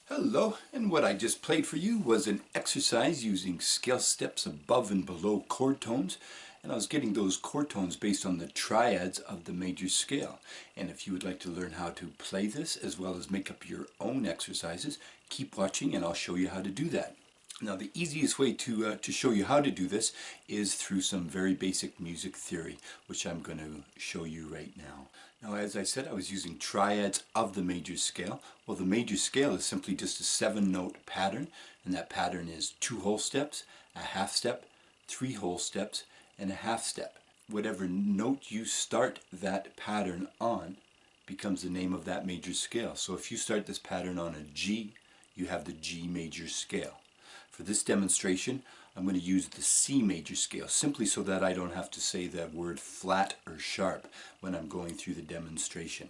Hello, and what I just played for you was an exercise using scale steps above and below chord tones, and I was getting those chord tones based on the triads of the major scale. And if you would like to learn how to play this as well as make up your own exercises, keep watching and I'll show you how to do that. Now the easiest way to show you how to do this is through some very basic music theory, which I'm going to show you right now. Now, as I said, I was using triads of the major scale. Well, the major scale is simply just a 7-note pattern, and that pattern is 2 whole steps, a half step, 3 whole steps, and a half step. Whatever note you start that pattern on becomes the name of that major scale. So if you start this pattern on a G, you have the G major scale. For this demonstration, I'm going to use the C major scale, simply so that I don't have to say the word flat or sharp when I'm going through the demonstration.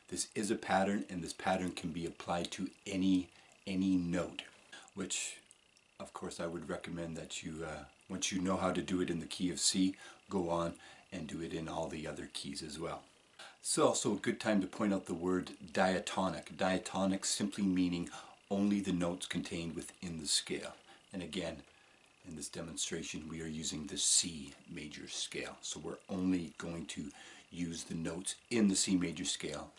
This is a pattern, and this pattern can be applied to any note, which of course I would recommend that you, once you know how to do it in the key of C, go on and do it in all the other keys as well. It's also a good time to point out the word diatonic. Diatonic simply meaning only the notes contained within the scale. And again, in this demonstration we are using the C major scale, so we're only going to use the notes in the C major scale.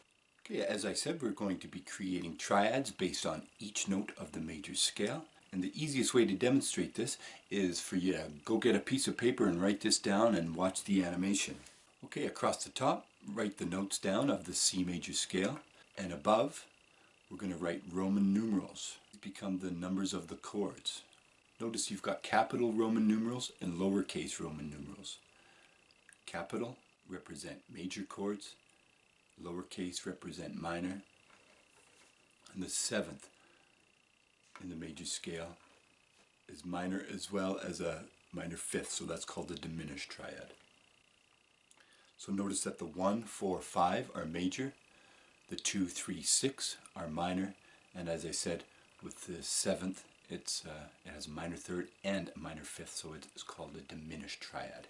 Okay, as I said, we're going to be creating triads based on each note of the major scale, and the easiest way to demonstrate this is for you to go get a piece of paper and write this down and watch the animation. Okay, across the top, write the notes down of the C major scale, and above we're going to write Roman numerals. These become the numbers of the chords. Notice you've got capital Roman numerals and lowercase Roman numerals. Capital represent major chords, lowercase represent minor, and the 7th in the major scale is minor as well as a minor 5th, so that's called a diminished triad. So notice that the 1, 4, 5 are major, the 2, 3, 6 are minor, and as I said, with the 7th, it has a minor 3rd and a minor 5th, so it's called a diminished triad.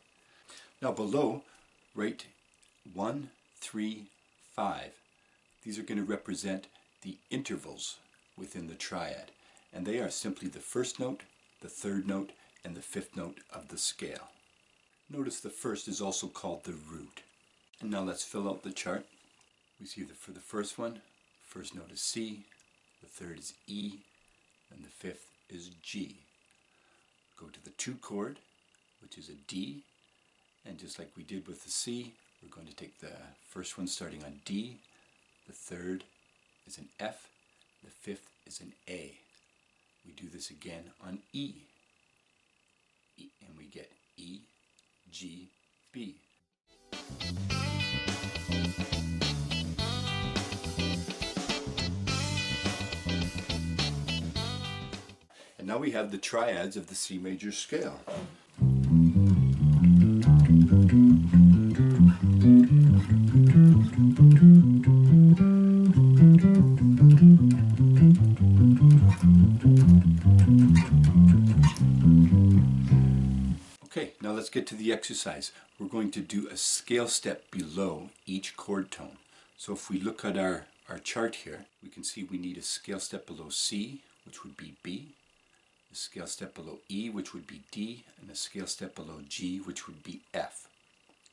Now below, write 1, 3, 5. These are going to represent the intervals within the triad, and they are simply the first note, the 3rd note, and the 5th note of the scale. Notice the first is also called the root. And now let's fill out the chart. We see that for the first one, first note is C, the 3rd is E, and the 5th is G. Go to the 2 chord, which is a D, and just like we did with the C, we're going to take the first one starting on D, the 3rd is an F, the 5th is an A. We do this again on E, and we get E, G, B. And now we have the triads of the C major scale. Okay, now let's get to the exercise. We're going to do a scale step below each chord tone. So if we look at our chart here, we can see we need a scale step below C, which would be B, a scale step below E, which would be D, and a scale step below G, which would be F.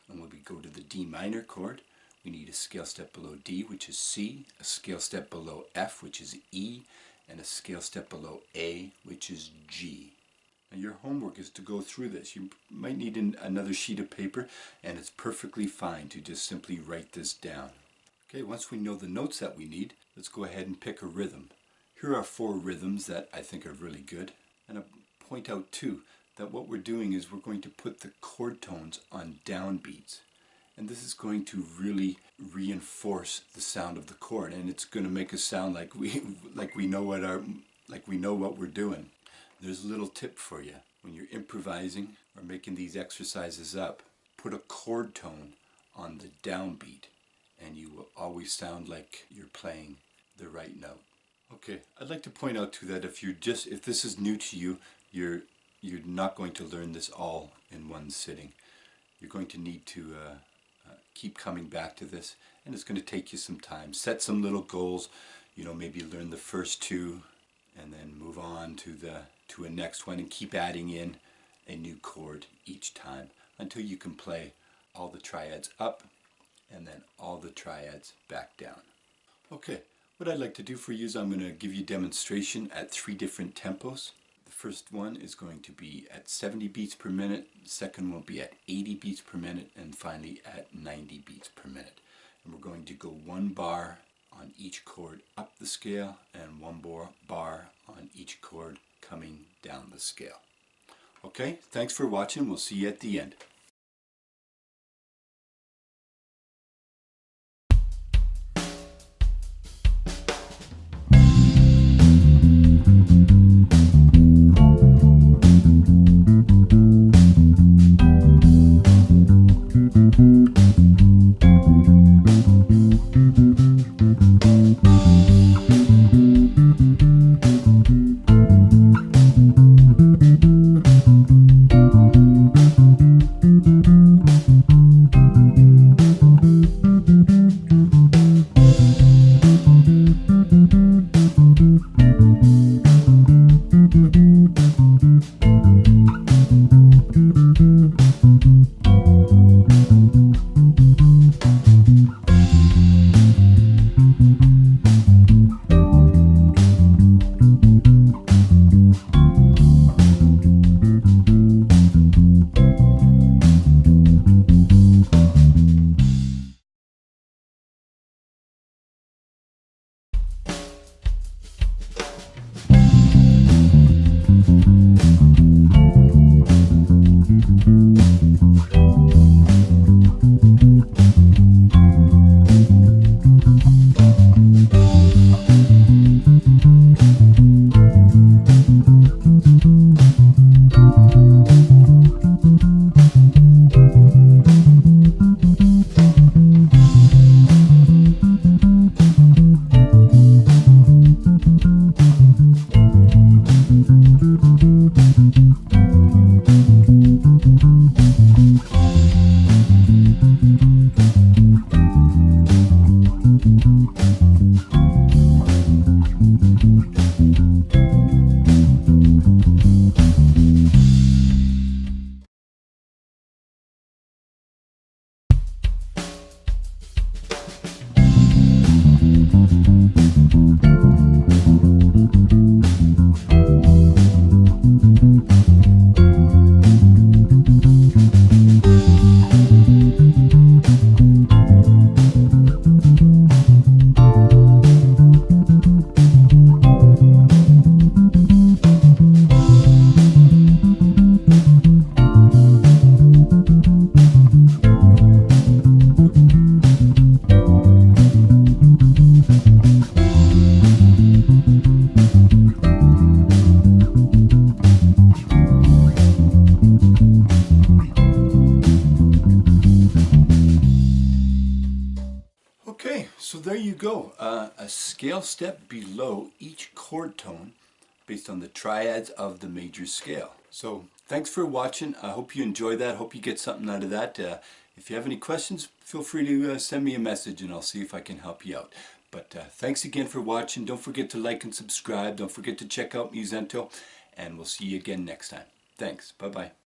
And when we go to the D minor chord, we need a scale step below D, which is C, a scale step below F, which is E, and a scale step below A, which is G. Now your homework is to go through this. You might need another sheet of paper, and it's perfectly fine to just simply write this down. Okay, once we know the notes that we need, let's go ahead and pick a rhythm. Here are 4 rhythms that I think are really good. And I point out too that what we're doing is we're going to put the chord tones on downbeats. And this is going to really reinforce the sound of the chord, and it's going to make us sound like we know what we're doing. There's a little tip for you. When you're improvising or making these exercises up, put a chord tone on the downbeat and you will always sound like you're playing the right note. Okay, I'd like to point out too that if this is new to you, you're not going to learn this all in one sitting. You're going to need to keep coming back to this, and it's going to take you some time. Set some little goals, maybe learn the first 2 and then move on to a next one, and keep adding in a new chord each time until you can play all the triads up and then all the triads back down. Okay, what I'd like to do for you is I'm going to give you a demonstration at 3 different tempos. The first one is going to be at 70 beats per minute, the second will be at 80 beats per minute, and finally at 90 beats per minute. And we're going to go 1 bar on each chord up the scale and 1 bar on each chord coming down the scale. Okay, thanks for watching. We'll see you at the end. Okay, so there you go, a scale step below each chord tone based on the triads of the major scale. So thanks for watching. I hope you enjoy that. Hope you get something out of that. If you have any questions, feel free to send me a message and I'll see if I can help you out. But thanks again for watching. Don't forget to like and subscribe. Don't forget to check out Musento, and we'll see you again next time. Thanks. Bye-bye.